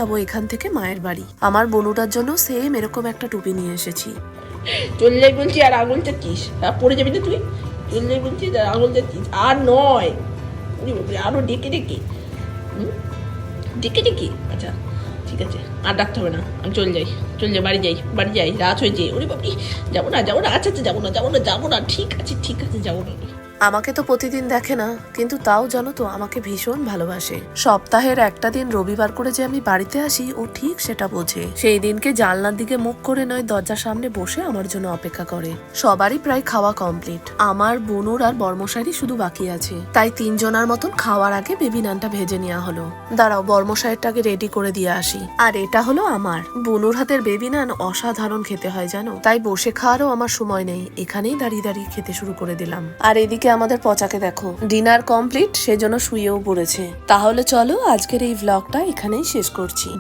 যাবো এখান থেকে মায়ের বাড়ি। আমার বনুটার জন্য সেম এরকম একটা টুপি নিয়ে এসেছি। চললেই বলছি আর আঙুল চাচ্ছিস, পড়ে যাবি না তুই। চললেই বলছি আর আঙুল চাচ্ছিস, আর নয় আরো ডেকে ডেকে ডেকে ডেকে। আচ্ছা ঠিক আছে, আর ডাকতে হবে না, আমি চলে যাই, বাড়ি যাই, রাত হয়েছে। ওরে বাপি, যাবো না, আচ্ছা আচ্ছা, যাবো না, ঠিক আছে যাবো না। আমাকে তো প্রতিদিন দেখে না, কিন্তু তাও জানো তো আমাকে ভীষণ ভালোবাসে। সপ্তাহের একটা দিন রবিবার করে যে আমি বাড়িতে আসি ও ঠিক সেটা বোঝে। সেই দিনকে জানলার দিকে মুখ করে নয় দরজার সামনে বসে আমার জন্য অপেক্ষা করে। সবারই প্রায় খাওয়া কমপ্লিট, আমার বোনুর আর বর্মশাইরই শুধু বাকি আছে। তাই তিনজনের মতন খাওয়ার আগে বেবি নানটা ভেজে নেওয়া হলো। দাঁড়াও বর্মশাইরটাকে রেডি করে দিয়ে আসি। আর এটা হলো আমার বোনুর হাতের বেবি নান, অসাধারণ খেতে হয় জানো। তাই বসে খাওয়ারও আমার সময় নেই, এখানেই দাঁড়িয়ে দাঁড়িয়ে খেতে শুরু করে দিলাম। আর এদিকে আমাদের পচাকে দেখো, ডিনার কমপ্লিট, সেজন্য শুয়েও পড়েছে। তাহলে চলো আজকের এই ভ্লগটা এখানেই শেষ করছি।